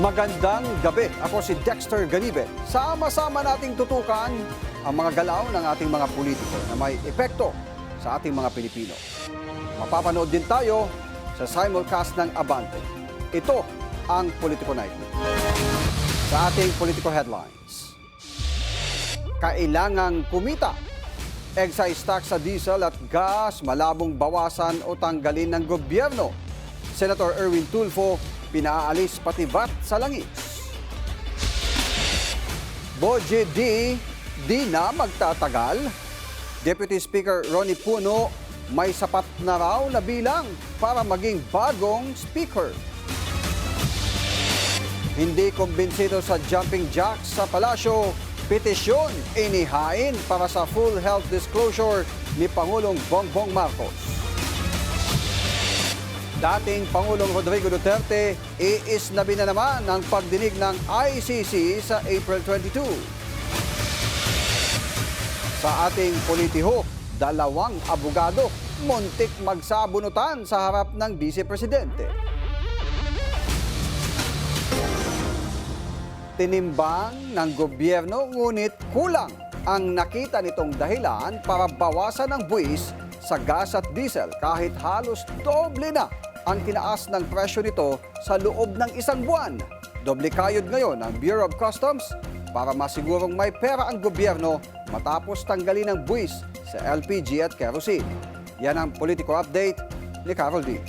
Magandang gabi. Ako si Dexter Ganibe. Sama-sama nating tutukan ang mga galaw ng ating mga politiko na may epekto sa ating mga Pilipino. Mapapanood din tayo sa simulcast ng Abante. Ito ang Politico Nightly. Sa ating Politico Headlines. Kailangang kumita. Excise tax sa diesel at gas malabong bawasan o tanggalin ng gobyerno. Senator Erwin Tulfo pinaalis pati VAT sa langis. Budget di na magtatagal. Deputy Speaker Ronnie Puno may sapat na raw na bilang para maging bagong speaker. Hindi kumbinsido sa jumping jacks sa palasyo, petisyon inihain para sa full health disclosure ni Pangulong Bongbong Marcos. Dating Pangulong Rodrigo Duterte, iisnabi na naman ang pagdinig ng ICC sa April 22. Sa ating politiho, 2 abogado muntik magsabunutan sa harap ng Vice Presidente. Tinimbang ng gobyerno ngunit kulang ang nakita nitong dahilan para bawasan ang buwis sa gas at diesel kahit halos doble na ang tinaas ng presyo nito sa loob ng 1 buwan. Doble kayod ngayon ang Bureau of Customs para masigurong may pera ang gobyerno matapos tanggalin ang buwis sa LPG at kerosene. Yan ang Politico Update ni Carol D.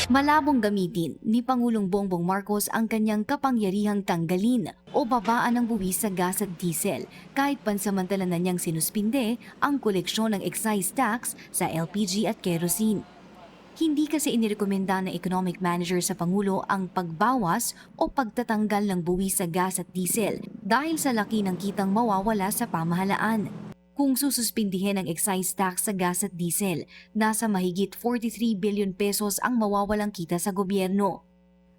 Malabong gamitin ni Pangulong Bongbong Marcos ang kanyang kapangyarihang tanggalin o babaan ng buwis sa gas at diesel kahit pansamantala na niyang sinuspinde ang koleksyon ng excise tax sa LPG at kerosene. Hindi kasi inirekomenda ng economic manager sa Pangulo ang pagbawas o pagtatanggal ng buwis sa gas at diesel dahil sa laki ng kitang mawawala sa pamahalaan. Kung sususpindihin ang excise tax sa gas at diesel, nasa mahigit 43 billion pesos ang mawawalang kita sa gobyerno.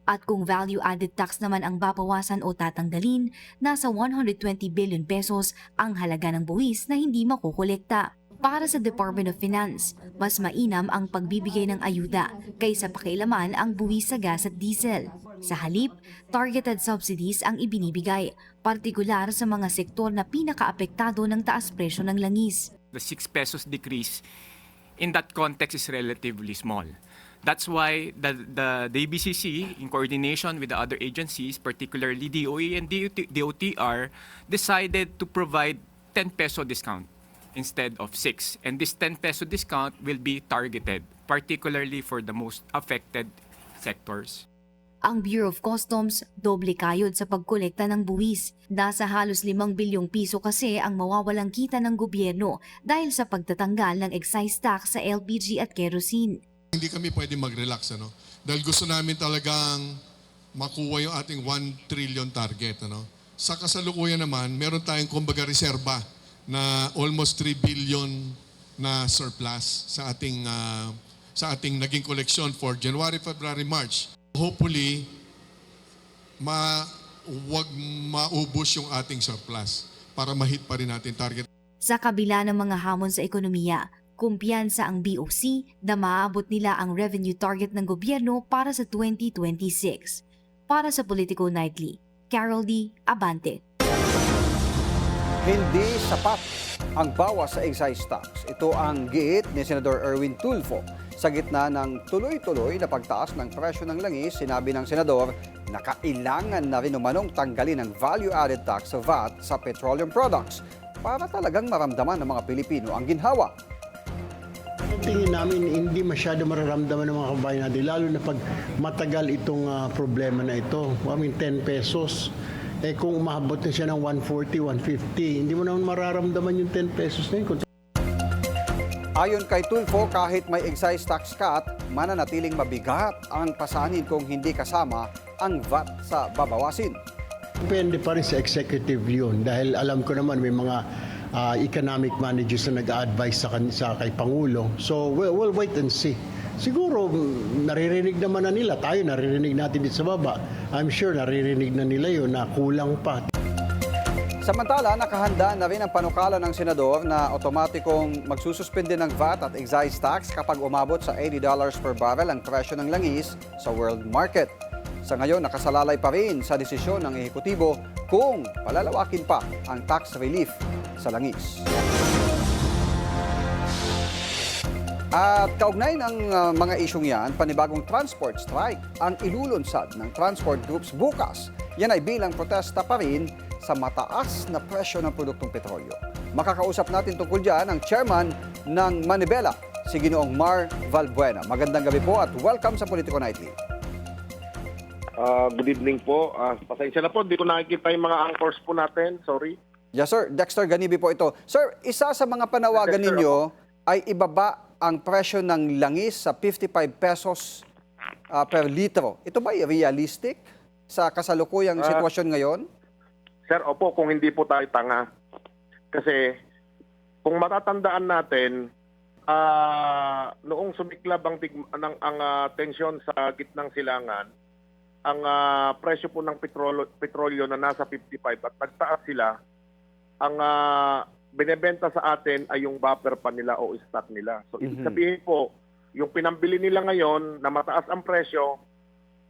At kung value-added tax naman ang babawasan o tatanggalin, nasa 120 billion pesos ang halaga ng buwis na hindi makukolekta. Para sa Department of Finance, mas mainam ang pagbibigay ng ayuda kaysa pakialaman ang buwis sa gas at diesel. Sa halip, targeted subsidies ang ibinibigay, partikular sa mga sektor na pinakaapektado ng taas presyo ng langis. The 6 pesos decrease in that context is relatively small. That's why the ABCC, in coordination with the other agencies, particularly DOE and DOTR, decided to provide 10 peso discount instead of 6. And this 10 peso discount will be targeted, particularly for the most affected sectors. Ang Bureau of Customs, doble kayod sa pagkolekta ng buwis. Nasa halos 5 bilyong piso kasi ang mawawalang kita ng gobyerno dahil sa pagtatanggal ng excise tax sa LPG at kerosene. Hindi kami pwede mag-relax, dahil gusto namin talagang makuha yung ating 1 trillion target. Sa kasalukuyan naman, meron tayong kumbaga reserba na almost 3 billion na surplus sa ating naging collection for January, February, March. Hopefully, wag maubos yung ating surplus para ma-hit pa rin natin target. Sa kabila ng mga hamon sa ekonomiya, kumpiyansa ang BOC na maabot nila ang revenue target ng gobyerno para sa 2026. Para sa Politico Nightly, Carol D. Abante. Hindi sapat ang bawas sa excise tax. Ito ang giit ni Senator Erwin Tulfo. Sa gitna ng tuloy-tuloy na pagtaas ng presyo ng langis, sinabi ng senador na kailangan na rin umanong tanggalin ang value-added tax sa VAT sa petroleum products para talagang maramdaman ng mga Pilipino ang ginhawa. Tingin namin hindi masyado mararamdaman ng mga kabayan natin, lalo na pag matagal itong problema na ito. 10 pesos. Kung umabot na siya ng 140, 150, hindi mo naman mararamdaman yung 10 pesos na yun. Ayon kay Tulfo, kahit may excise tax cut, mananatiling mabigat ang pasanin kung hindi kasama ang VAT sa babawasin. Depende pa rin sa executive yun dahil alam ko naman may mga economic managers na nag-a-advise sa kay Pangulo. So we'll wait and see. Siguro naririnig naman na nila, tayo naririnig natin dito sa baba. I'm sure naririnig na nila yun na kulang pa. Samantala, nakahanda na rin ang panukala ng senador na otomatikong magsususpende ng VAT at excise tax kapag umabot sa $80 per barrel ang presyo ng langis sa world market. Sa ngayon, nakasalalay pa rin sa desisyon ng ehekutibo kung palalawakin pa ang tax relief sa langis. At kaugnay ng mga isyong yan, panibagong transport strike ang ilulunsad ng transport groups bukas. Yan ay bilang protesta pa rin sa mataas na presyo ng produktong petrolyo. Makakausap natin tungkol dyan ang chairman ng Manibela, si Ginoong Mar Valbuena. Magandang gabi po at welcome sa Politico Nightly. Good evening po. Pasensya na po, hindi ko nakikita yung mga anchors po natin. Sorry. Yes sir, Dexter Ganibi po ito. Sir, isa sa mga panawagan Dexter, ninyo ay ibaba ang presyo ng langis sa 55 pesos per litro. Ito ba ay realistic sa kasalukuyang sitwasyon ngayon? Sir, opo, kung hindi po tayo tanga. Kasi kung matatandaan natin, noong sumiklab ang tensyon sa gitnang silangan, ang presyo po ng petrolyo na nasa 55 at nagtaas sila, ang binebenta sa atin ay yung buffer pa nila o stock nila. So, ibig sabihin po, yung pinambili nila ngayon na mataas ang presyo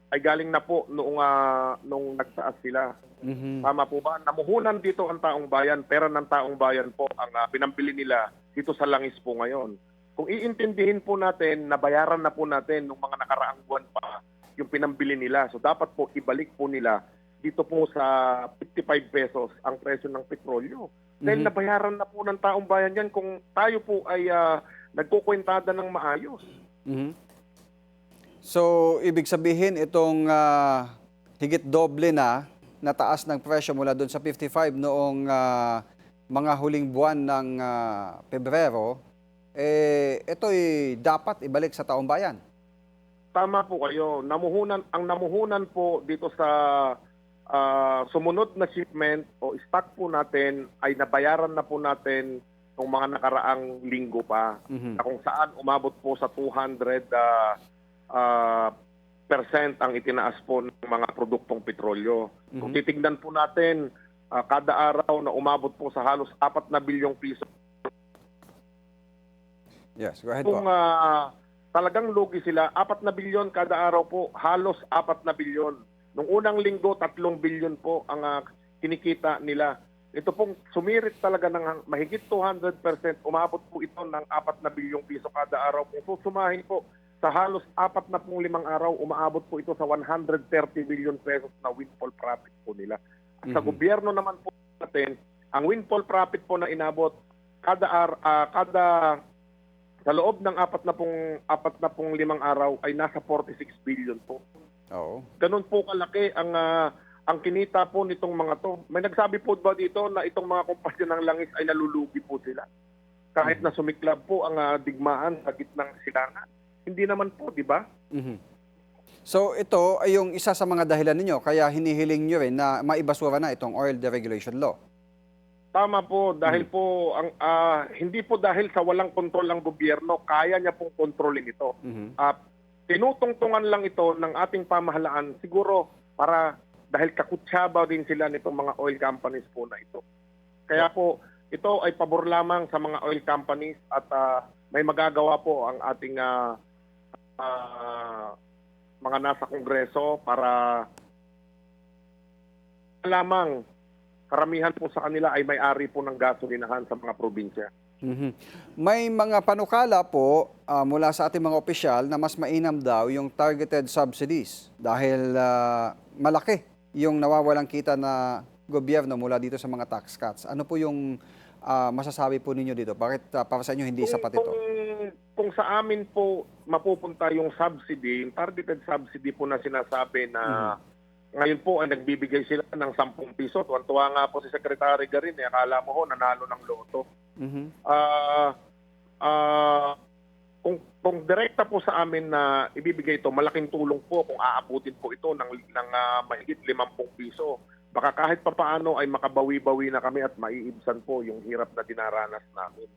ay galing na po noong nagtaas sila. Tama po ba? Namuhunan dito ang taong bayan, pera ng taong bayan po ang pinambili nila dito sa langis po ngayon. Kung iintindihin po natin, nabayaran na po natin nung mga nakaraang buwan pa yung pinambili nila. So dapat po ibalik po nila dito po sa 55 pesos ang presyo ng petrolyo. Dahil nabayaran na po ng taong bayan yan kung tayo po ay nagkukwentada ng maayos. So, ibig sabihin itong higit doble na taas ng presyo mula doon sa 55 noong mga huling buwan ng Pebrero, ito'y dapat ibalik sa taong bayan. Tama po kayo. Ang namuhunan po dito sa sumunod na shipment o stock po natin ay nabayaran na po natin ng mga nakaraang linggo pa. Na kung saan umabot po sa 200% ang itinaas po ng mga produktong petrolyo. Kung titignan po natin, kada araw na umabot po sa halos 4 na bilyong piso. Yes, go ahead po. Kung talagang lugi sila, 4 na bilyon kada araw po, halos 4 na bilyon. Nung unang linggo, 3 bilyon po ang kinikita nila. Ito pong sumirit talaga ng mahigit 200%, umabot po ito ng 4 na bilyong piso kada araw. Kung susumahin po, sa halos 45 araw, umaabot po ito sa 130 billion pesos na windfall profit po nila. At sa gobyerno naman po natin, ang windfall profit po na inabot sa loob ng 45 araw ay nasa 46 billion po. Oo. Ganun po kalaki ang kinita po nitong mga to. May nagsabi po ba dito na itong mga kumpanya ng langis ay nalulugi po sila? Kahit na sumiklab po ang digmaan sa gitnang silangan. Hindi naman po, di ba? So ito ay yung isa sa mga dahilan ninyo, kaya hinihiling nyo rin na maibasura na itong oil deregulation law. Tama po, dahil po, hindi po dahil sa walang kontrol ang gobyerno, kaya niya pong kontrolin ito. Tinutungtungan lang ito ng ating pamahalaan, siguro para dahil kakutsaba din sila nitong mga oil companies po na ito. Kaya po, ito ay pabor lamang sa mga oil companies at may magagawa po ang ating mga nasa Kongreso para lamang karamihan po sa kanila ay may-ari po ng gasolinahan sa mga probinsya. May mga panukala po mula sa ating mga opisyal na mas mainam daw yung targeted subsidies dahil malaki yung nawawalang kita na gobyerno mula dito sa mga tax cuts. Ano po yung masasabi po ninyo dito? Bakit para sa inyo hindi sapat ito? Kung sa amin po mapupunta yung subsidy, yung targeted subsidy po na sinasabi na ngayon po ay nagbibigay sila ng 10 piso. Tuwan-tuwa nga po si Secretary Garin, akala mo ho nanalo ng loto. Kung direkta po sa amin na ibibigay ito, malaking tulong po kung aabutin po ito ng mahigit 50 piso. Baka kahit papaano ay makabawi-bawi na kami at maiibsan po yung hirap na dinaranas namin.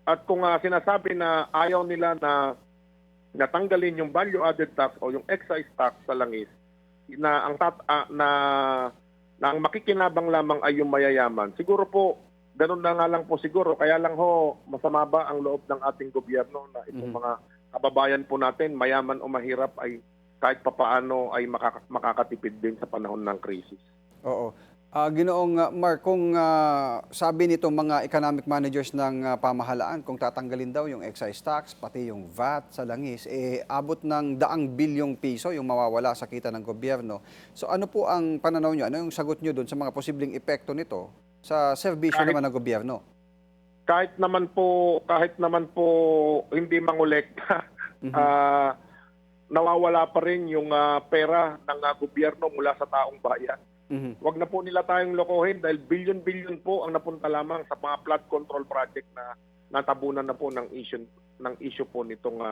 At kung sinasabi na ayaw nila na natanggalin yung value-added tax o yung excise tax sa langis, na na ang makikinabang lamang ay yung mayayaman. Siguro po, ganun na nga lang po siguro. Kaya lang ho, masama ba ang loob ng ating gobyerno na itong mga kababayan po natin, mayaman o mahirap, ay kahit papaano ay makakatipid din sa panahon ng krisis. Oo. Ginoong Mark, kung sabi nito mga economic managers ng pamahalaan, kung tatanggalin daw yung excise tax, pati yung VAT sa langis, abot ng 100 bilyong piso yung mawawala sa kita ng gobyerno. So ano po ang pananaw nyo? Ano yung sagot nyo doon sa mga posibleng epekto nito sa serbisyo naman ng gobyerno? Kahit naman po hindi mangolekta, nawawala pa rin yung pera ng gobyerno mula sa taong bayan. Wag na po nila tayong lokohin dahil bilyon-bilyon po ang napunta lamang sa mga flood control project na natabunan na po ng issue po nitong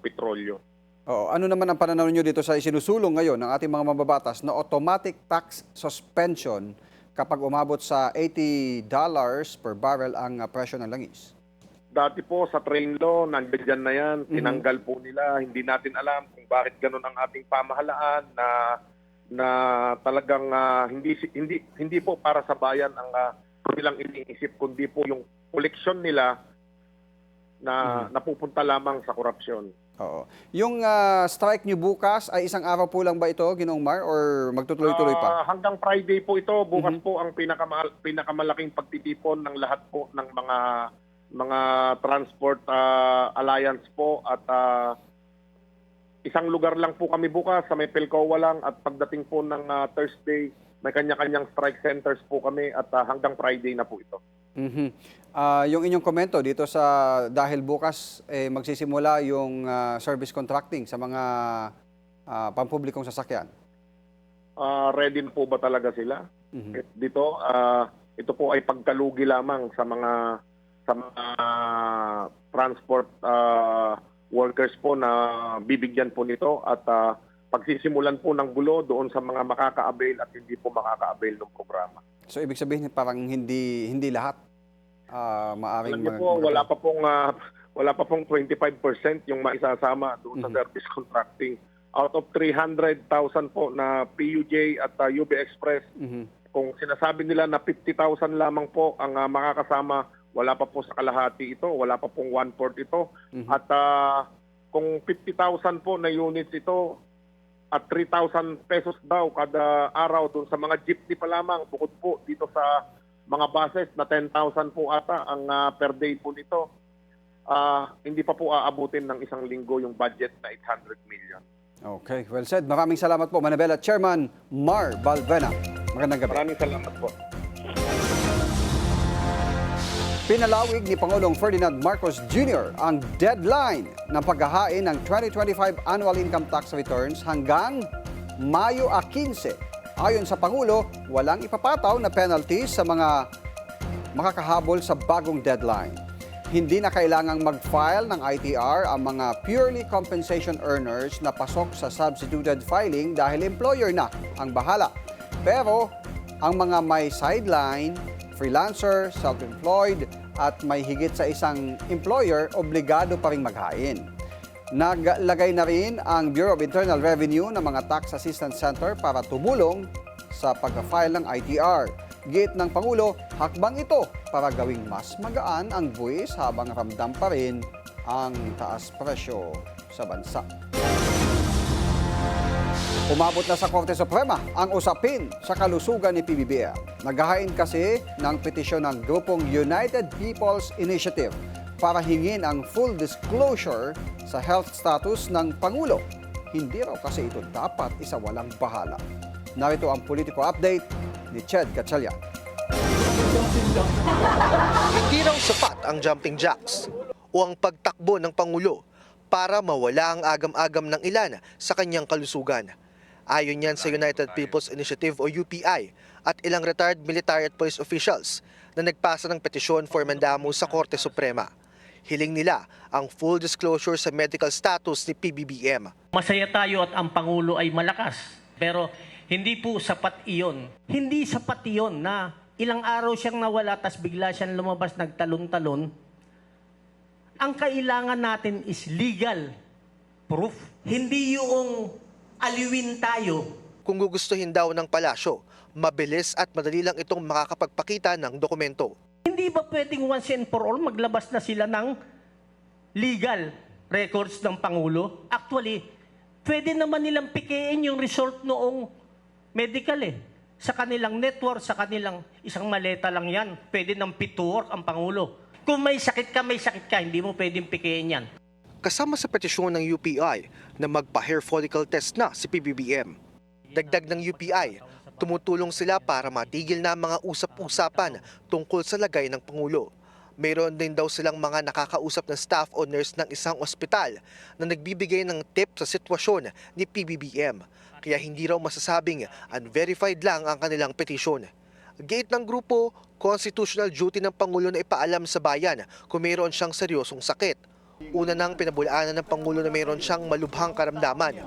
petrolyo. Oo. Ano naman ang pananaw nyo dito sa isinusulong ngayon ng ating mga mababatas na automatic tax suspension kapag umabot sa $80 per barrel ang presyo ng langis? Dati po sa train law, nandiyan na yan, tinanggal po nila. Hindi natin alam kung bakit ganun ang ating pamahalaan na talagang hindi po para sa bayan ang nilang iniisip, kundi po yung koleksyon nila na napupunta lamang sa korupsyon. Oo. Yung strike nyo bukas ay isang araw po lang ba ito, Ginoong Mar, or magtutuloy-tuloy pa? Hanggang Friday po ito. Bukas po ang pinakamalaking pagtitipon ng lahat po ng mga transport alliance po, at isang lugar lang po kami bukas, sa may Pilcoa lang, at pagdating po ng Thursday, may kanya-kanyang strike centers po kami, at hanggang Friday na po ito. Yung inyong komento dito sa dahil bukas magsisimula yung service contracting sa mga pampublikong sasakyan. Ready po ba talaga sila? Dito, ito po ay pagkalugi lamang sa mga transport workers po na bibigyan po nito, at pagsisimulan po ng gulo doon sa mga makaka-avail at hindi po makaka-avail ng programa. So ibig sabihin parang hindi lahat maaring Alam niyo po, wala pa pong 25% yung maisasama doon sa service contracting. Out of 300,000 po na PUJ at UB Express, kung sinasabi nila na 50,000 lamang po ang makakasama, wala pa po sa kalahati ito, wala pa pong 1/4 ito. At kung 50,000 po na units ito, at 3,000 pesos daw kada araw doon sa mga jeepney pa lamang, bukod po dito sa mga buses na 10,000 po ata ang per day po nito, hindi pa po aabutin ng isang linggo yung budget na 800 million. Okay, well said. Maraming salamat po, Manabela Chairman Mar Balvena. Magandang gabi. Maraming salamat po. Pinalawig ni Pangulong Ferdinand Marcos Jr. ang deadline ng paghahain ng 2025 Annual Income Tax Returns hanggang Mayo 15. Ayon sa Pangulo, walang ipapataw na penalties sa mga makakahabol sa bagong deadline. Hindi na kailangang mag-file ng ITR ang mga purely compensation earners na pasok sa substituted filing dahil employer na ang bahala. Pero ang mga may sideline, freelancer, self-employed, at may higit sa isang employer, obligado pa rin maghain. Naglagay na rin ang Bureau of Internal Revenue ng mga Tax Assistance Center para tumulong sa pag-file ng ITR. Gate ng Pangulo, hakbang ito para gawing mas magaan ang buwis habang ramdam pa rin ang taas presyo sa bansa. Umabot na sa Korte Suprema ang usapin sa kalusugan ni PBBM. Naghahain kasi ng petisyon ng grupong United People's Initiative para hingin ang full disclosure sa health status ng Pangulo. Hindi raw kasi ito dapat isawalang bahala. Narito ang politiko update ni Ched Gatchalian. Hindi raw sapat ang jumping jacks o ang pagtakbo ng Pangulo para mawala ang agam-agam ng ilan sa kanyang kalusugan. Ayon yan sa United People's Initiative o UPI at ilang retired military at police officials na nagpasa ng petisyon for mandamo sa Korte Suprema. Hiling nila ang full disclosure sa medical status ni PBBM. Masaya tayo at ang Pangulo ay malakas, pero hindi po sapat iyon. Hindi sapat iyon na ilang araw siyang nawala tas bigla siyang lumabas nagtalon-talon. Ang kailangan natin is legal proof. Hindi yung aliwin tayo. Kung gugustuhin daw ng palasyo, mabilis at madali lang itong makakapagpakita ng dokumento. Hindi ba pwedeng once and for all maglabas na sila ng legal records ng Pangulo? Actually, pwede naman nilang pikein yung result noong medical sa kanilang network, sa kanilang isang maleta lang yan. Pwede ng pitwork ang Pangulo. Kung may sakit ka, hindi mo pwedeng pikein yan. Kasama sa petisyon ng UPI na magpa-hair follicle test na si PBBM. Dagdag ng UPI, tumutulong sila para matigil na mga usap-usapan tungkol sa lagay ng Pangulo. Mayroon din daw silang mga nakakausap na staff o nurse ng isang ospital na nagbibigay ng tip sa sitwasyon ni PBBM. Kaya hindi raw masasabing unverified lang ang kanilang petisyon. Gate ng grupo, constitutional duty ng Pangulo na ipaalam sa bayan kung mayroon siyang seryosong sakit. Una nang pinabulaanan ng Pangulo na mayroon siyang malubhang karamdaman.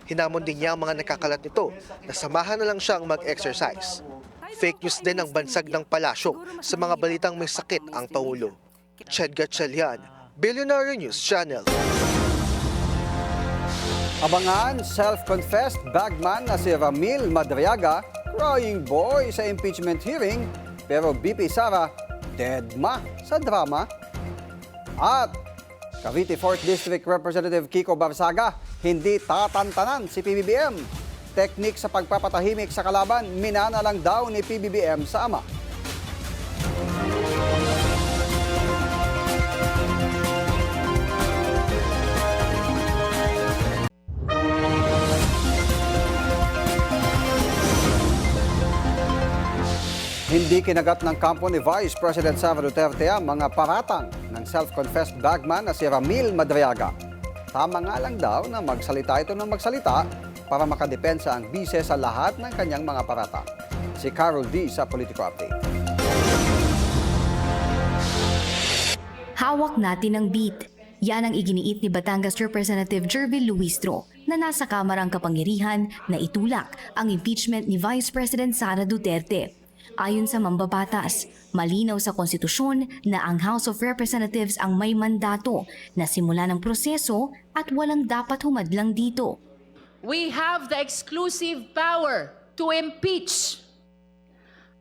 Hinamon din niya ang mga nakakalat nito na samahan na lang siyang mag-exercise. Fake news din ang bansag ng palasyo sa mga balitang may sakit ang Pangulo. Chad Gatchalian, Billionaire News Channel. Abangan self-confessed bagman na si Ramil Madriaga, crying boy sa impeachment hearing, pero BP Sara, dead ma sa drama. At Cavite 4th District Representative Kiko Barsaga, hindi tatantanan si PBBM. Teknik sa pagpapatahimik sa kalaban, minana lang daw ni PBBM sa ama. Hindi kinagat ng kampo ni Vice President Sara Duterte ang mga paratang ng self-confessed bagman na si Ramil Madriaga. Tama nga lang daw na magsalita ito ng magsalita para makadepensa ang bise sa lahat ng kanyang mga paratang. Si Carol D. sa Politico Update. Hawak natin ang beat. Yan ang iginiit ni Batangas Representative Jervil Luistro na nasa kamarang kapangyarihan na itulak ang impeachment ni Vice President Sara Duterte. Ayon sa mambabatas, malinaw sa konstitusyon na ang House of Representatives ang may mandato na simulan ng proseso at walang dapat humadlang dito. We have the exclusive power to impeach.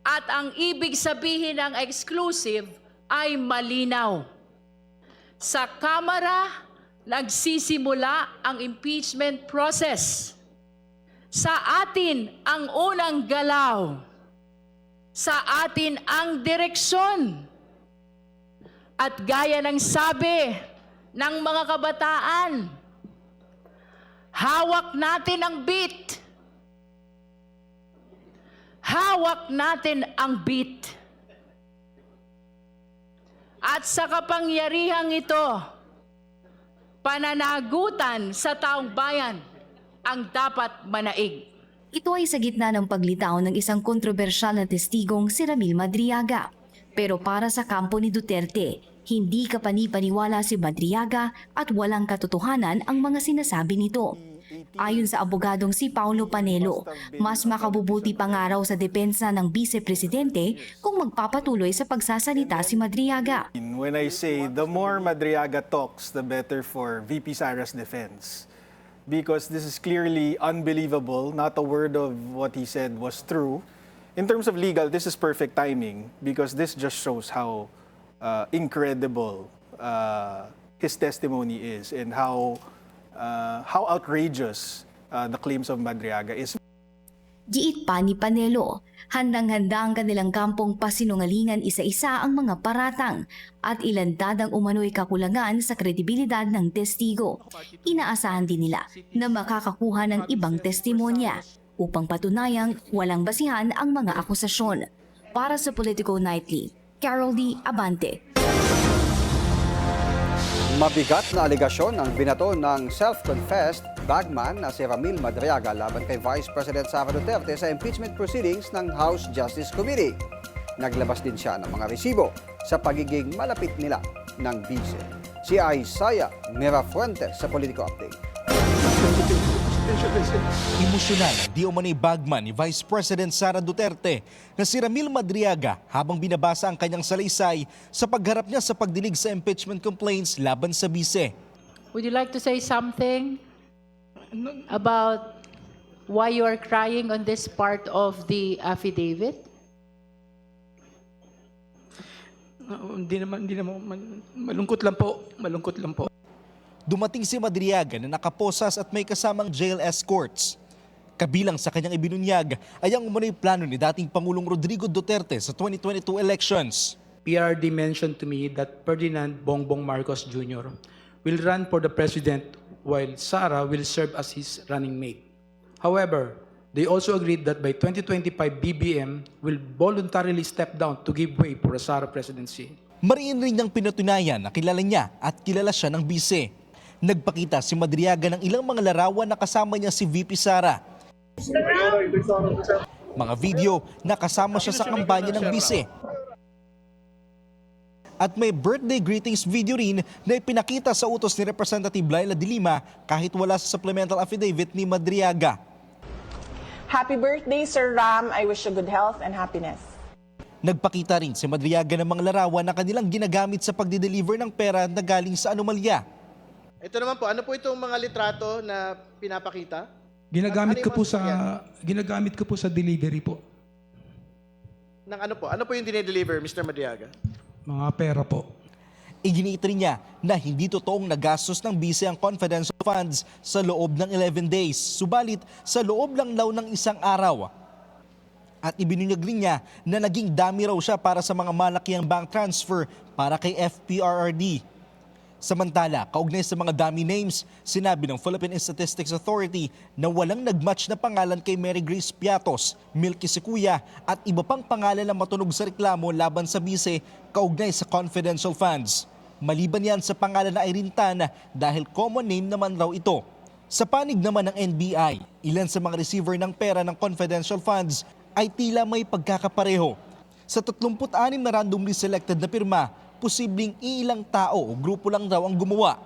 At ang ibig sabihin ng exclusive ay malinaw. Sa Kamara, nagsisimula ang impeachment process. Sa atin ang unang galaw. Sa atin ang direksyon. At gaya ng sabi ng mga kabataan, hawak natin ang beat. Hawak natin ang beat. At sa kapangyarihang ito, pananagutan sa taong bayan ang dapat manaig. Ito ay sa gitna ng paglitaw ng isang kontrobersyal na testigong si Ramil Madriaga. Pero para sa kampo ni Duterte, hindi kapanipaniwala si Madriaga at walang katotohanan ang mga sinasabi nito. Ayon sa abogadong si Paulo Panelo, mas makabubuti pa nga raw sa depensa ng Vice-Presidente kung magpapatuloy sa pagsasalita si Madriaga. When I say the more Madriaga talks, the better for VP Sara's defense. Because this is clearly unbelievable. Not a word of what he said was true. In terms of legal, this is perfect timing because this just shows how incredible his testimony is and how outrageous the claims of Madriaga is. Giit pa ni Panelo, handang-handa ang kanilang kampong pasinungalingan isa-isa ang mga paratang at ilantad ang umano'y kakulangan sa kredibilidad ng testigo. Inaasahan din nila na makakakuha ng ibang testimonya upang patunayang walang basihan ang mga akusasyon. Para sa Politico Nightly, Carol D. Abante. Mabigat na aligasyon ang binato ng self-confessed bagman na si Ramil Madriaga laban kay Vice President Sara Duterte sa impeachment proceedings ng House Justice Committee. Naglabas din siya ng mga resibo sa pagiging malapit nila ng bise. Si Isaiah Mirafuentes sa Politico Update. Emosyonal ang di umanay bagman ni Vice President Sara Duterte na si Ramil Madriaga habang binabasa ang kanyang salaysay sa pagharap niya sa pagdinig sa impeachment complaints laban sa bise. Would you like to say something about why you are crying on this part of the affidavit? Hindi naman, malungkot lang po. Dumating si Madriaga na nakaposas at may kasamang jail escorts. Kabilang sa kanyang ibinunyag ay ang umunoy plano ni dating Pangulong Rodrigo Duterte sa 2022 elections. PRD mentioned to me that Ferdinand Bongbong Marcos Jr. will run for the president while Sara will serve as his running mate. However, they also agreed that by 2025 BBM will voluntarily step down to give way for a Sara presidency. Mariin rin niyang pinatunayan na kilala niya at kilala siya ng bise. Nagpakita si Madriaga ng ilang mga larawan na kasama niya si VP Sara. Mga video na kasama siya sa kampanya ng bise. At may birthday greetings video rin na ipinakita sa utos ni Representative Laila de Lima kahit wala sa supplemental affidavit ni Madriaga. Happy birthday, Sir Ram. I wish you good health and happiness. Nagpakita rin si Madriaga ng mga larawan na kanilang ginagamit sa pagdi-deliver ng pera na galing sa anomalya. Ito naman po, ano po itong mga litrato na pinapakita? Ginagamit ko po sa delivery po. Ng ano po? Ano po yung dinedeliver, Mr. Madriaga? Mga pera po. Iginiit rin niya na hindi totoong nagastos ng bise ang confidential funds sa loob ng 11 days, subalit sa loob lang daw ng isang araw. At ibinunyag rin niya na naging dami raw siya para sa mga malakiang bank transfer para kay FPRRD. Samantala, kaugnay sa mga dummy names, sinabi ng Philippine Statistics Authority na walang nagmatch na pangalan kay Mary Grace Piatos, Milky Sikuya at iba pang pangalan na matunog sa reklamo laban sa bise kaugnay sa confidential funds. Maliban yan sa pangalan na Irene Tan dahil common name naman raw ito. Sa panig naman ng NBI, ilan sa mga receiver ng pera ng confidential funds ay tila may pagkakapareho. Sa 36 na randomly selected na pirma, posibleng ilang tao o grupo lang daw ang gumawa.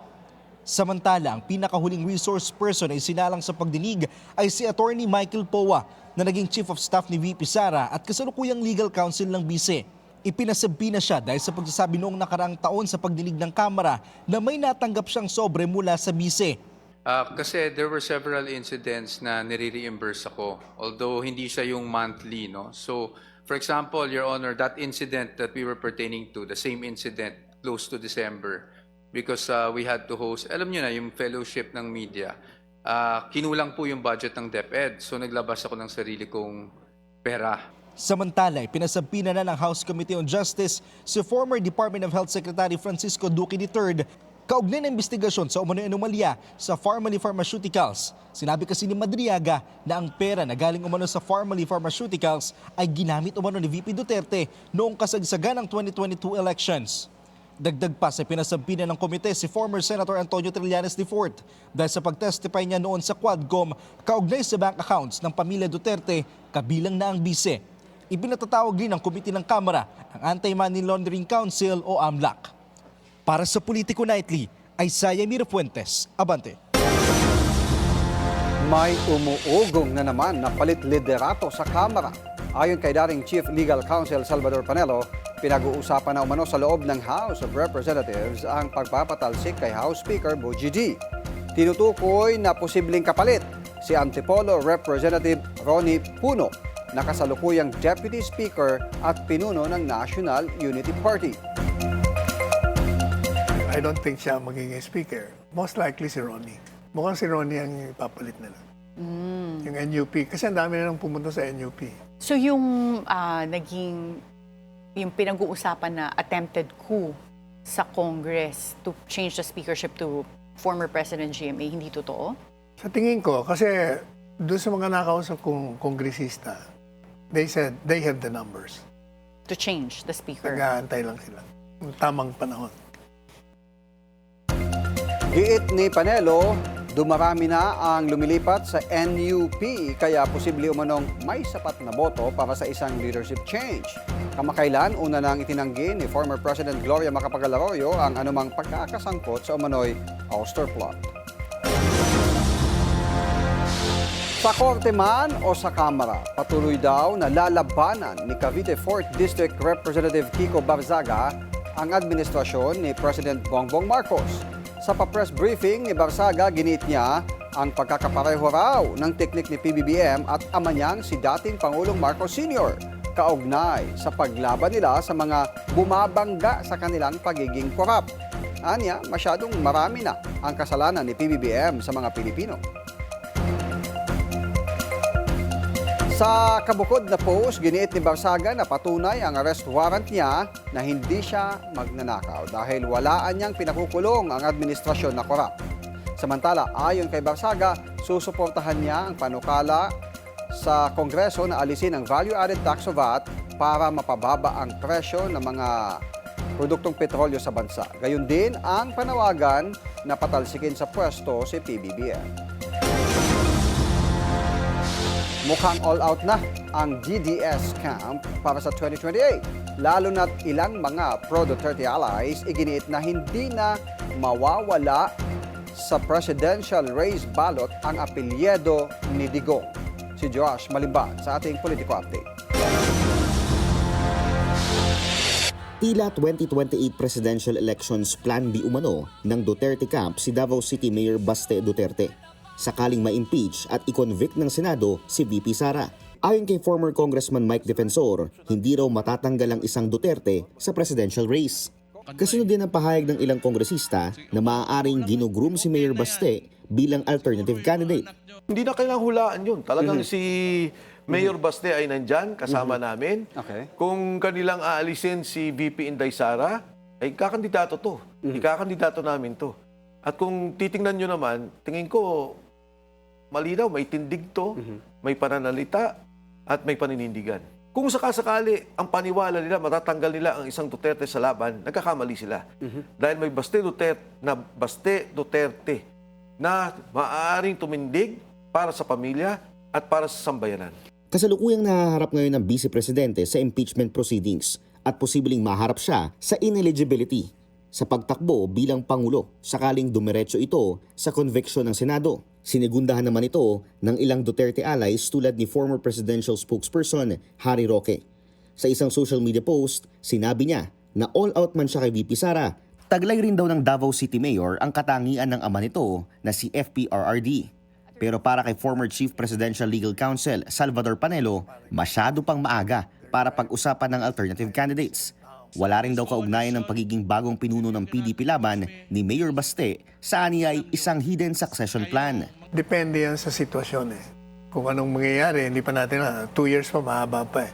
Samantala, ang pinakahuling resource person ay sinalang sa pagdinig ay si Attorney Michael Poa na naging Chief of Staff ni VP Sara at kasalukuyang legal counsel ng bise. Ipinasabpi na siya dahil sa pagsasabi noong nakaraang taon sa pagdinig ng Kamara na may natanggap siyang sobre mula sa bise. Kasi there were several incidents na nire-reimburse ako, although hindi siya yung monthly, no? So, for example, Your Honor, that incident that we were pertaining to, the same incident close to December, because we had to host, alam niyo na, yung fellowship ng media, kinulang po yung budget ng DepEd, so naglabas ako ng sarili kong pera. Samantala, pinasabpi na ng House Committee on Justice si former Department of Health Secretary Francisco Duque III kaugnay ng investigasyon sa umano'y anomalya sa Pharmaly Pharmaceuticals. Sinabi kasi ni Madriaga na ang pera na galing umano sa Pharmaly Pharmaceuticals ay ginamit umano ni VP Duterte noong kasagsagan ng 2022 elections. Dagdag pa sa pinasabpi na ng komite si former Senator Antonio Trillanes IV dahil sa pagtestify niya noon sa Quadcom kaugnay sa bank accounts ng pamilya Duterte kabilang na ang bise. Ipinatatawag din ng komite ng Kamara ang Anti-Money Laundering Council o AMLAC. Para sa Politico Nightly, Isaiah Mirafuentes, Abante. May umuugong na naman na palit liderato sa Kamara. Ayon kay dating Chief Legal Counsel Salvador Panelo, pinag-uusapan na umano sa loob ng House of Representatives ang pagpapatalsik kay House Speaker Bogie G. Tinutukoy na posibleng kapalit si Antipolo Representative Ronnie Puno, na kasalukuyang Deputy Speaker at pinuno ng National Unity Party. I don't think siya magiging speaker. Most likely si Ronnie. Mukhang si Ronnie ang ipapalit nila. Yung NUP. Kasi ang dami na nang pumunta sa NUP. So yung yung pinag-uusapan na attempted coup sa Congress to change the speakership to former President GMA, hindi totoo? Sa tingin ko, kasi doon sa mga nakausap kong kongresista, they said they have the numbers. To change the speaker? Nag-aantay lang sila. Tamang panahon. Giit ni Panelo, dumarami na ang lumilipat sa NUP kaya posible umanong may sapat na boto para sa isang leadership change. Kamakailan, una nang itinanggi ni former President Gloria Macapagal Arroyo ang anumang pagkakasangkot sa umano'y ouster plot. Sa Korte man o sa Kamara, patuloy daw na lalabanan ni Cavite 4th District Representative Kiko Barzaga ang administrasyon ni President Bongbong Marcos. Sa pa-press briefing ni Barzaga, ginit niya ang pagkakapareho raw ng teknik ni PBBM at ama niyang si dating Pangulong Marcos Sr. kaugnay sa paglaban nila sa mga bumabangga sa kanilang pagiging korap. Anya, masyadong marami na ang kasalanan ni PBBM sa mga Pilipino. Sa kabukod na post, giniit ni Barsaga na patunay ang arrest warrant niya na hindi siya magnanakaw dahil walaan niyang pinakukulong ang administrasyon na korap. Samantala, ayon kay Barsaga, susuportahan niya ang panukala sa Kongreso na alisin ang value-added tax o VAT para mapababa ang presyo ng mga produktong petrolyo sa bansa. Gayun din ang panawagan na patalsikin sa pwesto si PBBM. Mukhang all-out na ang DDS camp para sa 2028. Lalo na't ilang mga pro-Duterte allies iginiit na hindi na mawawala sa presidential race ballot ang apelyido ni Digong. Si Josh Malimban sa ating Politico Update. Tila 2028 presidential elections plan B umano ng Duterte camp si Davao City Mayor Baste Duterte. Sakaling ma-impeach at i-convict ng Senado si VP Sara. Ayon kay former Congressman Mike Defensor, hindi raw matatanggal ang isang Duterte sa presidential race. Kasunod din ang pahayag ng ilang kongresista na maaaring ginugroom si Mayor Baste bilang alternative candidate. Hindi na kailangang hulaan yun. Talagang si Mayor Baste ay nandyan, kasama namin. Kung kanilang aalisin si VP Inday Sara, ay kakandidato to. Ikakandidato namin to. At kung titingnan nyo naman, tingin ko, malinaw, may tindig to, may pananalita, at may paninindigan. Kung sakasakali ang paniwala nila, matatanggal nila ang isang Duterte sa laban, nagkakamali sila. Dahil may Baste Duterte na maaaring tumindig para sa pamilya at para sa sambayanan. Kasalukuyang nahaharap ngayon ng Vice Presidente sa impeachment proceedings at posibleng maharap siya sa ineligibility sa pagtakbo bilang Pangulo sakaling dumiretso ito sa conviction ng Senado. Sinigundahan naman ito ng ilang Duterte allies tulad ni former presidential spokesperson Harry Roque. Sa isang social media post, sinabi niya na all-out man siya kay VP Sara. Taglay rin daw ng Davao City Mayor ang katangian ng ama nito na si FPRRD. Pero para kay former Chief Presidential Legal Counsel Salvador Panelo, masyado pang maaga para pag-usapan ng alternative candidates. Wala rin daw kaugnayan ng pagiging bagong pinuno ng PDP laban ni Mayor Baste sa aniya ay isang hidden succession plan. Depende yan sa sitwasyon eh. Kung anong mangyayari, hindi pa natin 2 years pa, mahaba pa eh.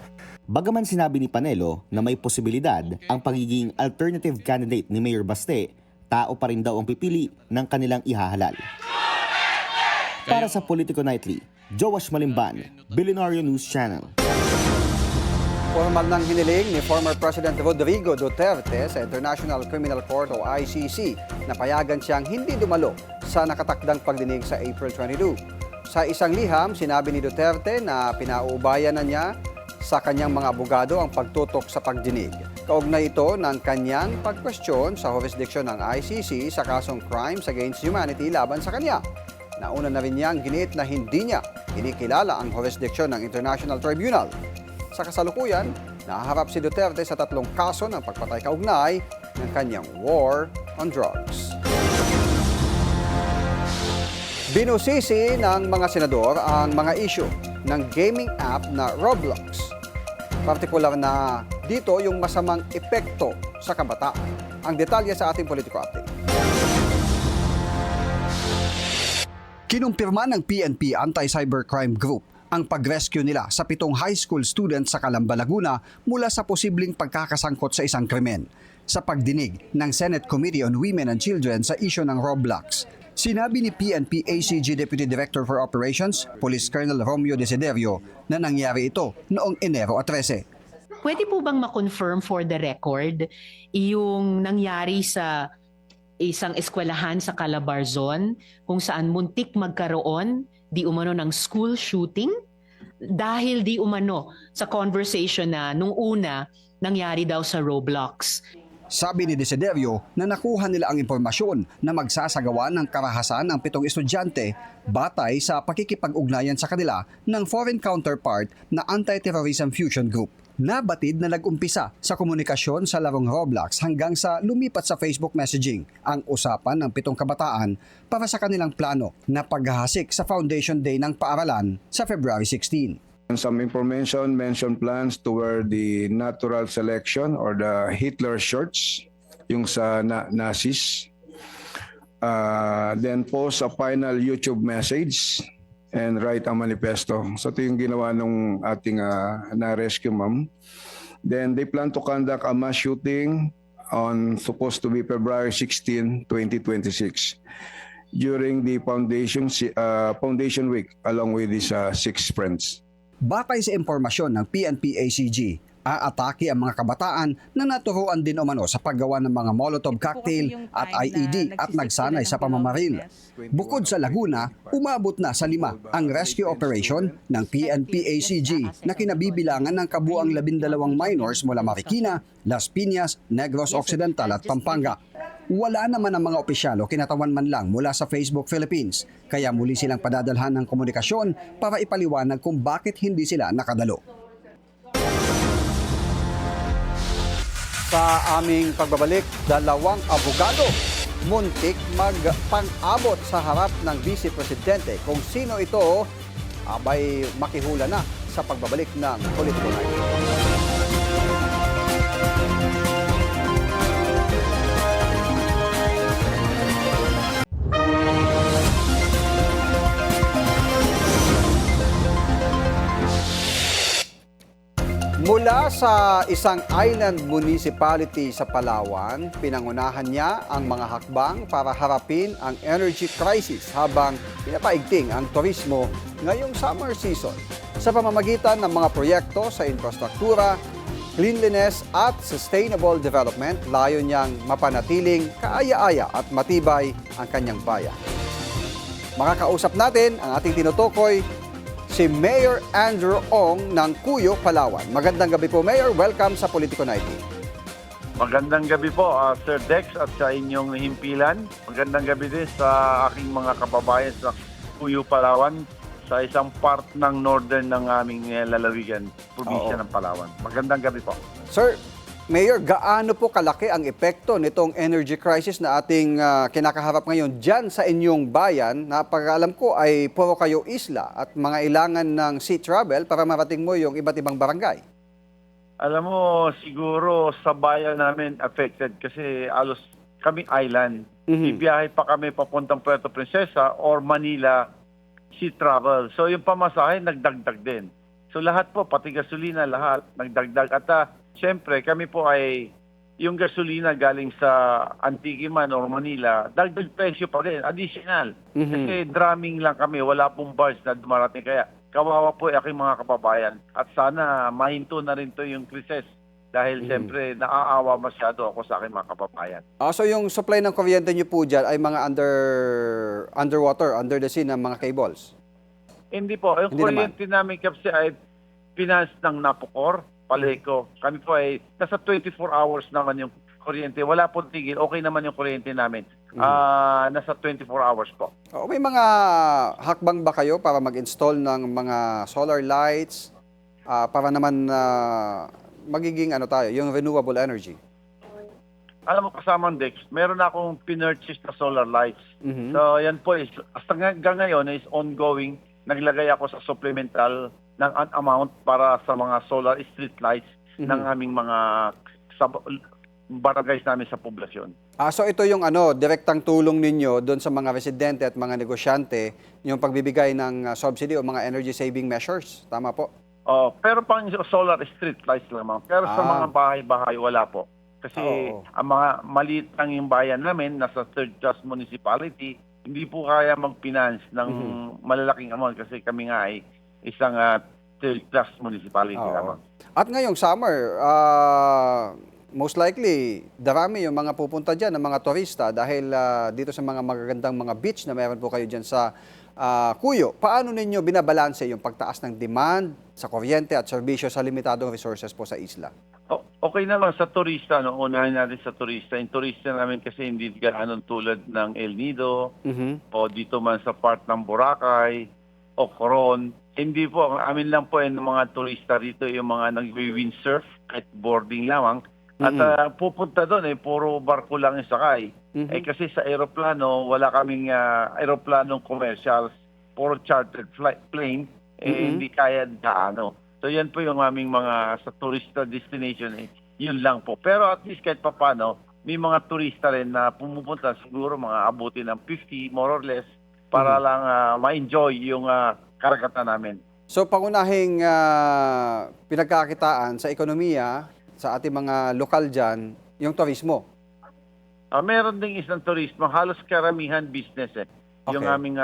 Bagaman sinabi ni Panelo na may posibilidad ang pagiging alternative candidate ni Mayor Baste, tao pa rin daw ang pipili ng kanilang ihahalal. Para sa Politico Nightly, Joash Malimban, Billionario News Channel. Formal nang hiniling ni former President Rodrigo Duterte sa International Criminal Court o ICC na payagan siyang hindi dumalo sa nakatakdang pagdinig sa April 22. Sa isang liham, sinabi ni Duterte na pinauubayan na niya sa kanyang mga abogado ang pagtutok sa pagdinig. Kaugnay ito ng kanyang pagkwestiyon sa jurisdiction ng ICC sa kasong Crimes Against Humanity laban sa kanya. Nauna na rin niyang giniit na hindi niya kinikilala ang jurisdiction ng International Tribunal. Sa kasalukuyan, nahaharap si Duterte sa 3 kaso ng pagpatay kaugnay ng kanyang war on drugs. Binusisi ng mga senador ang mga issue ng gaming app na Roblox. Partikular na dito yung masamang epekto sa kabataan. Ang detalye sa ating Politico Update. Kinumpirma ng PNP Anti-Cybercrime Group ang pag-rescue nila sa 7 high school students sa Calamba, Laguna mula sa posibleng pagkakasangkot sa isang krimen. Sa pagdinig ng Senate Committee on Women and Children sa isyu ng Roblox, sinabi ni PNP ACG Deputy Director for Operations, Police Colonel Romeo Desiderio, na nangyari ito noong Enero 13. Pwede po bang ma-confirm for the record yung nangyari sa isang eskwelahan sa Calabarzon kung saan muntik magkaroon di umano ng school shooting dahil di umano sa conversation na nung una nangyari daw sa Roblox. Sabi ni Desiderio na nakuha nila ang impormasyon na magsasagawa ng karahasan ng 7 estudyante batay sa pakikipag-ugnayan sa kanila ng foreign counterpart na Anti-Terrorism Fusion Group. Nabatid na nag-umpisa sa komunikasyon sa larong Roblox hanggang sa lumipat sa Facebook messaging ang usapan ng 7 kabataan para sa kanilang plano na paghahasik sa Foundation Day ng paaralan sa February 16. Some information mentioned plans toward the natural selection or the Hitler shirts, yung sa Nazis. Then post a final YouTube message and write a manifesto. So ito yung ginawa nung ating na-rescue ma'am. Then they plan to conduct a mass shooting on supposed to be February 16, 2026 during the Foundation Week along with his 6 friends. Batay sa impormasyon ng PNP-ACG, aatake ang mga kabataan na naturuan din umano sa paggawa ng mga Molotov cocktail at IED at nagsanay sa pamamaril. Bukod sa Laguna, umabot na sa 5 ang rescue operation ng PNP-ACG na kinabibilangan ng kabuang 12 minors mula Marikina, Las Piñas, Negros Occidental at Pampanga. Wala naman ang mga opisyal o kinatawan man lang mula sa Facebook Philippines, kaya muli silang padadalhan ng komunikasyon para ipaliwanag kung bakit hindi sila nakadalo. Sa aming pagbabalik, 2 abogado muntik magpang-abot sa harap ng Vice Presidente. Kung sino ito, abay makihula na sa pagbabalik ng Politiko Night. Mula sa isang island municipality sa Palawan, pinangunahan niya ang mga hakbang para harapin ang energy crisis habang pinapaigting ang turismo ngayong summer season. Sa pamamagitan ng mga proyekto sa infrastruktura, cleanliness at sustainable development, layo niyang mapanatiling kaaya-aya at matibay ang kanyang bayan. Makakausap natin ang ating tinutukoy, si Mayor Andrew Ong ng Cuyo, Palawan. Magandang gabi po, Mayor. Welcome sa Politico Night. Magandang gabi po, Sir Dex, at sa inyong himpilan. Magandang gabi din sa aking mga kababayan sa Cuyo, Palawan, sa isang part ng northern ng aming lalawigan, probinsya ng Palawan. Magandang gabi po. Sir, Mayor, gaano po kalaki ang epekto nitong energy crisis na ating kinakaharap ngayon dyan sa inyong bayan na pag-alam ko ay puro kayo isla at mga ilangan ng sea travel para marating mo yung iba't ibang barangay? Alam mo, siguro sa bayan namin affected kasi alos kaming island. Ibiyahe pa kami papuntang Puerto Princesa or Manila sea travel. So yung pamasahe nagdagdag din. So lahat po, pati gasolina, lahat nagdagdag. At siyempre, kami po ay yung gasolina galing sa Antique man or Manila, dagdag presyo pa rin, additional. Kasi drumming lang kami, wala pong bars na dumarating. Kaya kawawa po aking mga kababayan. At sana mahinto na rin to yung krisis. Dahil siyempre, naaawa masyado ako sa aking mga kababayan. So yung supply ng kuryente nyo po dyan ay mga underwater, under the sea ng mga cables? Hindi po. Yung kuryente namin kasi ay finance ng Napocor, Paleco. Kami po ay nasa 24 hours naman yung kuryente. Wala po tigil. Okay naman yung kuryente namin. Nasa 24 hours po. May mga hakbang ba kayo para mag-install ng mga solar lights para naman magiging yung renewable energy? Alam mo, kasamang Dex, meron akong pinurchase na solar lights. So yan po is, hasta hanggang ngayon is ongoing. Naglagay ako sa supplemental ng amount para sa mga solar street lights ng aming mga barangays namin sa poblasyon. So ito yung direktang tulong ninyo doon sa mga residente at mga negosyante, yung pagbibigay ng subsidy o mga energy saving measures. Tama po? Pero pang solar street lights lamang. Pero sa mga bahay-bahay, wala po. Kasi ang mga maliit lang yung bayan namin, nasa third class municipality, hindi po kaya mag-finance ng malalaking amount kasi kami nga ay isang third-class municipality naman. At ngayong summer, most likely, darami yung mga pupunta dyan ng mga turista dahil dito sa mga magagandang mga beach na meron po kayo dyan sa Cuyo. Paano ninyo binabalanse yung pagtaas ng demand sa kuryente at serbisyo sa limitadong resources po sa isla? Okay naman sa turista, unahin natin sa turista. Yung turista namin kasi hindi ganoon tulad ng El Nido o dito man sa part ng Boracay o Coron. Hindi po, ang amin lang po ng mga turista rito, yung mga nag-windsurf, kahit boarding lamang. At pupunta doon, puro barko lang yung sakay. Kasi sa aeroplano, wala kaming aeroplanong commercials, puro chartered plane, hindi kaya gaano. So yan po yung aming mga sa tourista destination, yun lang po. Pero at least kahit papano, may mga turista rin na pumupunta, siguro mga abuti ng 50, more or less, para lang ma-enjoy yung karagatan namin. So pangunahing pinagkakitaan sa ekonomiya sa ating mga lokal dyan, yung turismo. Meron ding isang turismo, halos karamihan business Yung aming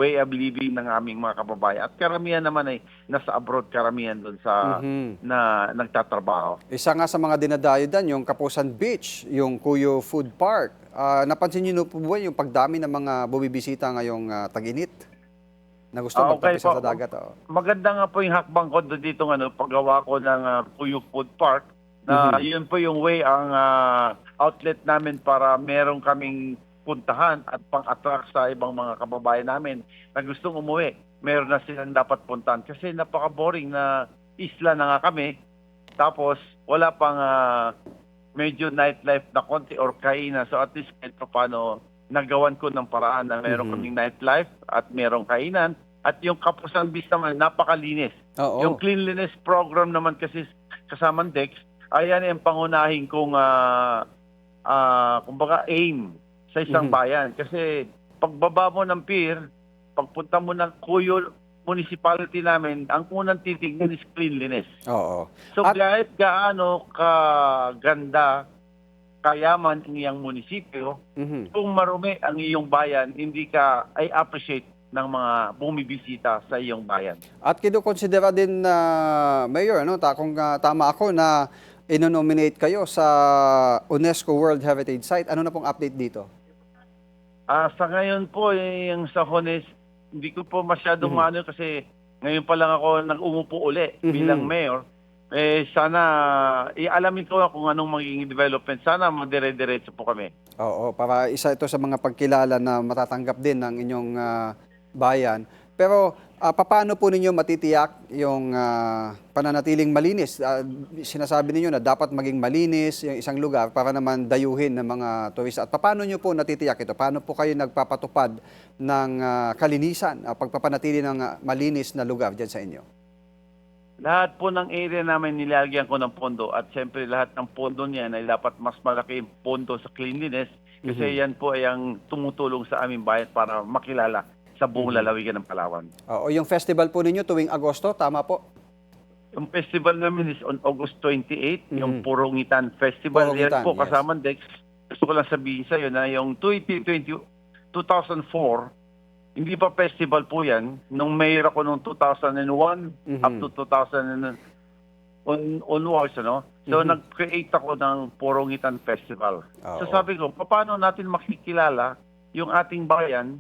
way of living ng aming mga kababayan. At karamihan naman ay nasa abroad, karamihan doon sa na nagtatrabaho. Isa nga sa mga dinadayo dyan, yung Kapusan Beach, yung Cuyo Food Park. Napansin niyo po ba yung pagdami ng mga bumibisita ngayong tag-init? Na gusto magpapisa sa dagat. Maganda nga po yung hakbang ko dito paggawa ko ng Cuyo Food Park. Na yun po yung way ang outlet namin para meron kaming puntahan at pang-attract sa ibang mga kababayan namin na gustong umuwi. Meron na silang dapat puntahan kasi napaka-boring na isla na nga kami. Tapos wala pang medyo nightlife na konti or kainan. So at least kahit paano nagawan ko ng paraan na meron kaming nightlife at merong kainan. At yung Kapusan Beach naman, napakalinis. Yung cleanliness program naman kasi kasamang Dex, ayan yung pangunahing kong kumbaga aim sa isang bayan. Kasi pagbaba mo ng pier, pagpunta mo ng Cuyo municipality namin, ang unang titignan is cleanliness. So kahit gaano kaganda, kayaman ang iyong munisipyo, kung marumi ang iyong bayan, hindi ka ay appreciate ng mga bumibisita sa iyong bayan. At kinukonsidera din na Mayor, kung tama ako na inonominate kayo sa UNESCO World Heritage Site. Ano na pong update dito? Sa ngayon po, yung sa Hones, hindi ko po masyadong maano kasi ngayon pa lang ako nag-umupo uli bilang mayor. Sana ialamin ko kung anong magiging development. Sana madire-diretso po kami. Oo, para isa ito sa mga pagkilala na matatanggap din ng inyong bayan. Pero paano po ninyo matitiyak yung pananatiling malinis? Sinasabi ninyo na dapat maging malinis yung isang lugar para naman dayuhin ng mga turista. At paano nyo po natitiyak ito? Paano po kayo nagpapatupad ng kalinisan, pagpapanatili ng malinis na lugar dyan sa inyo? Lahat po ng area namin nilagyan ko ng pondo at siyempre lahat ng pondo niyan ay dapat mas malaki yung pondo sa cleanliness kasi yan po ay ang tumutulong sa aming bayan para makilala sa buong lalawigan ng Palawan. O yung festival po ninyo tuwing Agosto, tama po? Yung festival namin is on August 28, yung Purongitan Festival. Yan po, kasama Dex. Gusto ko lang sabihin sa iyo na yung 2004, hindi pa festival po yan. Nung mayor ako noong 2001 up to 2000 onwards, So nag-create ako ng Purongitan Festival. So sabi ko, paano natin makikilala yung ating bayan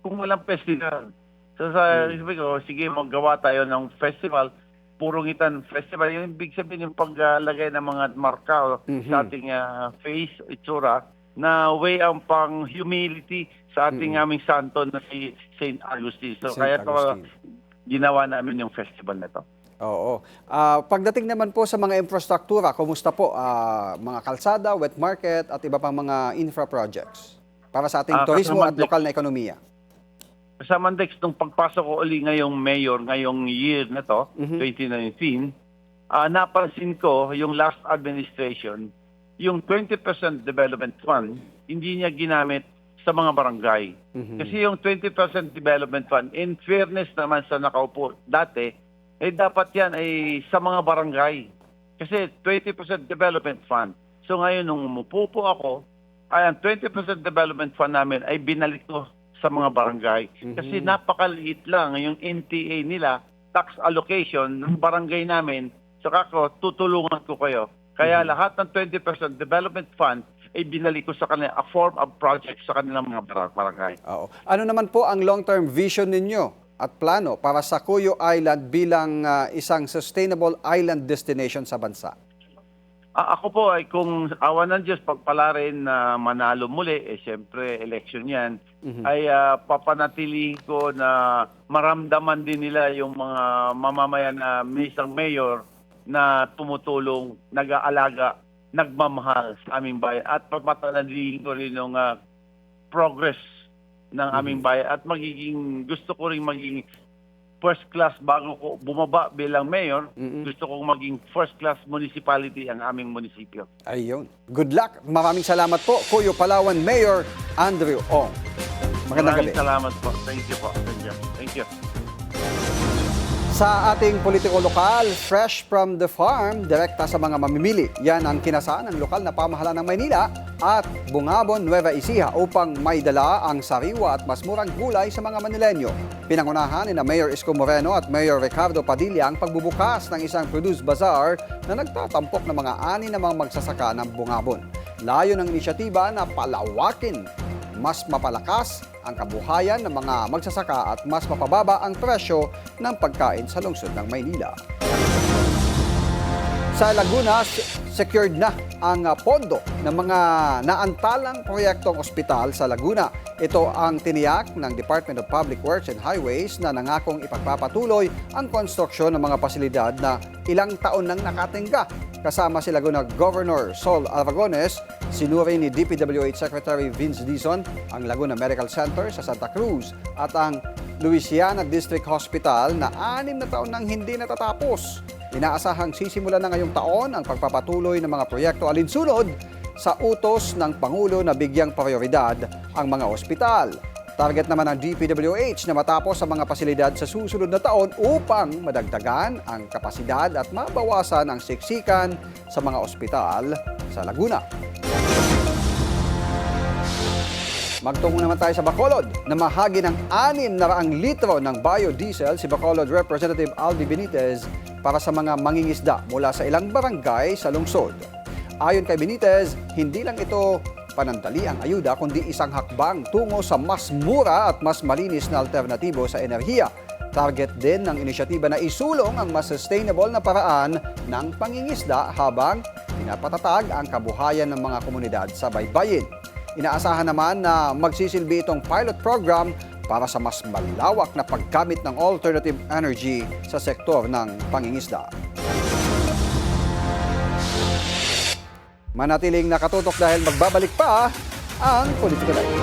kung walang festival? So sabi ko, sige, maggawa tayo ng festival, Purongitan Festival. Yung ibig sabihin yung paglagay ng mga marka sa ating face, itsura, na way ang pang-humility sa ating aming santo na si St. Augustine. So kaya ginawa namin yung festival na to. Oo. Pagdating naman po sa mga infrastruktura, kumusta po? Mga kalsada, wet market, at iba pang mga infra projects para sa ating turismo at lokal na ekonomiya. Sa Mandex, nung pagpasok ko uli ngayong mayor, ngayong year na to, 2019, napansin ko yung last administration, yung 20% development fund, hindi niya ginamit sa mga barangay. Kasi yung 20% development fund, in fairness naman sa nakaupo dati, dapat yan ay sa mga barangay. Kasi 20% development fund. So ngayon, nung umupo po ako, ang 20% development fund namin ay binalik ko sa mga barangay. Kasi napakaliit lang yung NTA nila, tax allocation ng barangay namin. Saka ko, tutulungan ko kayo. Kaya lahat ng 20% development fund ay binalik ko sa kanila, a form of project sa kanilang mga barangay. Ano naman po ang long-term vision ninyo at plano para sa Cuyo Island bilang isang sustainable island destination sa bansa? Ako po ay kung awa ng Diyos, pagpalarin na manalo muli, siyempre election yan, ay papanatili ko na maramdaman din nila yung mga mamamayan na Mr. Mayor na tumutulong, nag-aalaga, nagmamahal sa aming bayan at papatanalihin ko rin yung progress ng aming bayan at gusto ko rin maging first class bago ko bumaba bilang mayor. Gusto kong maging first class municipality ang aming munisipyo. Ayun. Good luck. Maraming salamat po, Cuyo, Palawan Mayor Andrew Ong. Magandang gabi. Maraming salamat po. Thank you po. Thank you. Sa ating politiko lokal, fresh from the farm, direkta sa mga mamimili. Yan ang kinasaan ng lokal na pamahalaan ng Maynila at Bungabon, Nueva Ecija upang may dala ang sariwa at mas murang gulay sa mga Manilenyo. Pinangunahan ni Mayor Isko Moreno at Mayor Ricardo Padilla ang pagbubukas ng isang produce bazaar na nagtatampok ng mga ani na mga magsasaka ng Bungabon. Layo ng inisyatiba na palawakin, mas mapalakas ang kabuhayan ng mga magsasaka at mas mapababa ang presyo ng pagkain sa lungsod ng Maynila. Sa Laguna, secured na ang pondo ng mga naantalang proyektong ospital sa Laguna. Ito ang tiniyak ng Department of Public Works and Highways na nangakong ipagpapatuloy ang konstruksyon ng mga pasilidad na ilang taon nang nakatingga. Kasama si Laguna Governor Sol Aragones, sinuri ni DPWH Secretary Vince Dizon ang Laguna Medical Center sa Santa Cruz at ang Louisiana District Hospital na 6 na taon nang hindi natatapos. Inaasahang sisimulan na ngayong taon ang pagpapatuloy ng mga proyekto alinsunod sa utos ng Pangulo na bigyang prioridad ang mga ospital. Target naman ng DPWH na matapos ang mga pasilidad sa susunod na taon upang madagdagan ang kapasidad at mabawasan ang siksikan sa mga ospital sa Laguna. Magtungo naman tayo sa Bacolod na mahagi ng 600 litro ng biodiesel si Bacolod Representative Albi Benitez para sa mga mangingisda mula sa ilang barangay sa lungsod. Ayon kay Benitez, hindi lang ito panandali ang ayuda kundi isang hakbang tungo sa mas mura at mas malinis na alternatibo sa enerhiya. Target din ng inisyatiba na isulong ang mas sustainable na paraan ng pangingisda habang pinapatatag ang kabuhayan ng mga komunidad sa baybayin. Inaasahan naman na magsisilbi itong pilot program para sa mas malawak na paggamit ng alternative energy sa sektor ng pangingisda. Manatiling nakatutok dahil magbabalik pa ang Politiko Live.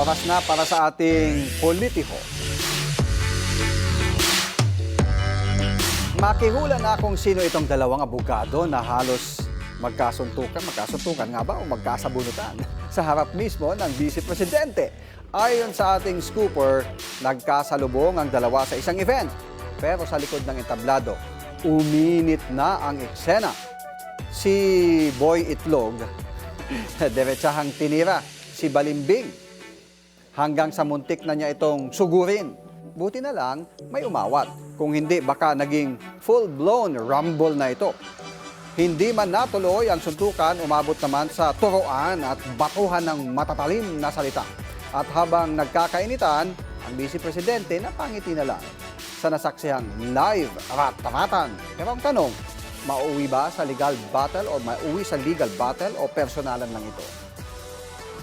Oras na para sa ating politiko. Makihula na kung sino itong dalawang abogado na halos magkasuntukan nga ba o magkasabunutan sa harap mismo ng Vice Presidente. Ayon sa ating scooper, nagkasalubong ang dalawa sa isang event. Pero sa likod ng entablado, uminit na ang eksena. Si Boy Itlog, diretsahang tinira si Balimbing hanggang sa muntik na niya itong sugurin. Buti na lang may umawat. Kung hindi, baka naging full-blown rumble na ito. Hindi man natuloy ang suntukan, umabot naman sa turuan at batuhan ng matatalim na salita. At habang nagkakainitan, ang Vice Presidente napangiti na lang sa nasaksihang live rat-ratan. Pero ang tanong, mauwi ba sa legal battle o mauwi sa legal battle o personalan lang ito?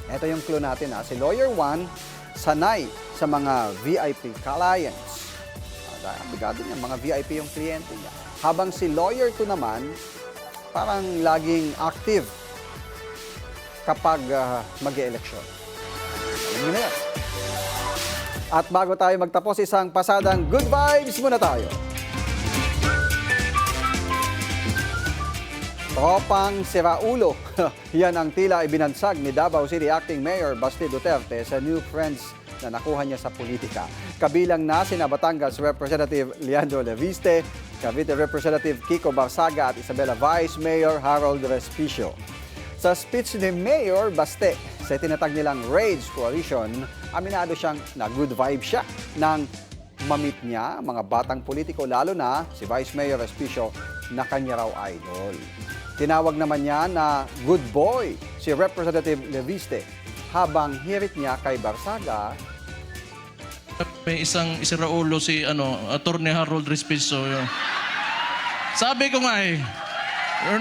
Ito yung clue natin si Lawyer 1, sanay sa mga VIP clients. Bigado niya, mga VIP yung kliyente niya. Habang si Lawyer 2 naman, parang laging active kapag mag-e-eleksyon. Alam niyo na yan. At bago tayo magtapos, isang pasadang good vibes muna tayo. Tropang siraulo. Yan ang tila ibinansag ni Davao City Acting Mayor Basti Duterte sa new friends na nakuha niya sa politika. Kabilang na sina Batangas Representative Leandro Leviste, Cavite Representative Kiko Barsaga at Isabela Vice Mayor Harold Respicio. Sa speech ni Mayor Baste sa tinatag nilang Rage Coalition, aminado siyang na good vibe siya nang mamit niya mga batang politiko, lalo na si Vice Mayor Respicio na kanya raw idol. Tinawag naman niya na good boy si Representative Leviste habang hirit niya kay Barsaga. May isang Raulo si Attorney Harold Respiso. Sabi ko nga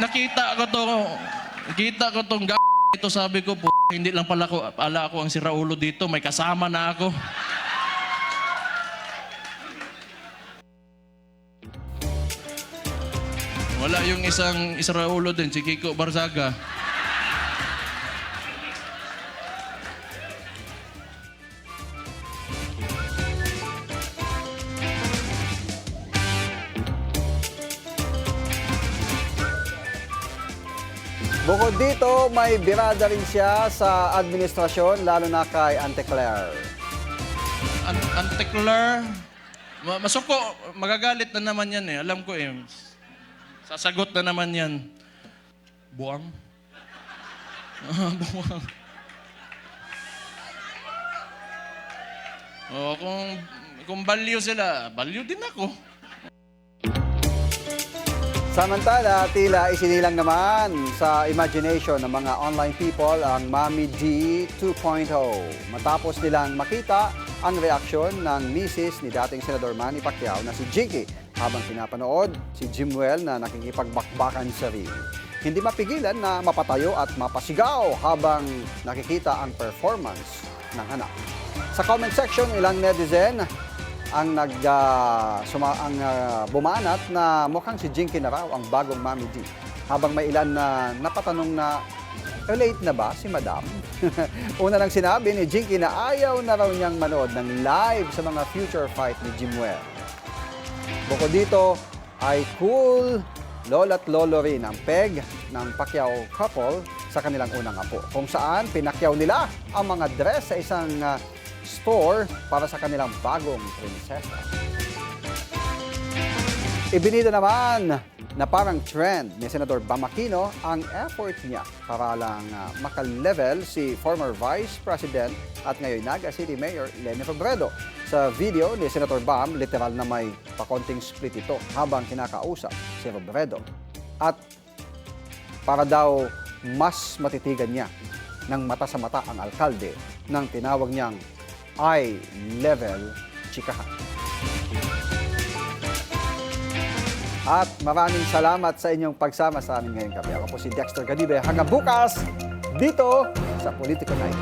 nakita ko tong ito, sabi ko po, hindi lang pala ako ang si Raulo dito, may kasama na ako. Wala yung isang Raulo din, si Kiko Barsaga. Bukod dito, may birada rin siya sa administrasyon, lalo na kay Ante Claire. Ante Claire, masuko, magagalit na naman yan Alam ko sasagot na naman yan. Buwang? Buwang. Kung baliw sila, baliw din ako. Samantala, tila isinilang naman sa imagination ng mga online people ang Mami G 2.0 matapos nilang makita ang reaksyon ng misis ni dating Senador Manny Pacquiao na si Jinky habang pinapanood si Jimwell na nakikipagbakbakan sa ring. Hindi mapigilan na mapatayo at mapasigaw habang nakikita ang performance ng anak. Sa comment section, ilang netizen ang bumanat na mukhang si Jinky na raw ang bagong Mami G. Habang may ilan na napatanong na relate na ba si Madam? Una lang sinabi ni Jinky na ayaw na raw niyang manood ng live sa mga future fight ni Jimwell. Bukod dito ay cool lola't lolo rin ang peg ng Pacquiao couple sa kanilang unang apo, kung saan pinakyaw nila ang mga dress sa isang store para sa kanilang bagong prinsesa. Ibinida naman na parang trend ni Senador Bam Aquino ang effort niya para lang makalevel si former Vice President at ngayon Naga City Mayor Leni Robredo. Sa video ni Senator Bam, literal na may pakonting split ito habang kinakausap si Robredo. At para daw mas matitigan niya ng mata sa mata ang alkalde ng tinawag niyang eye-level chikahan. At maraming salamat sa inyong pagsama sa amin ngayong gabi. Ako po si Dexter Gadibe. Hanggang bukas, dito sa Politico Night.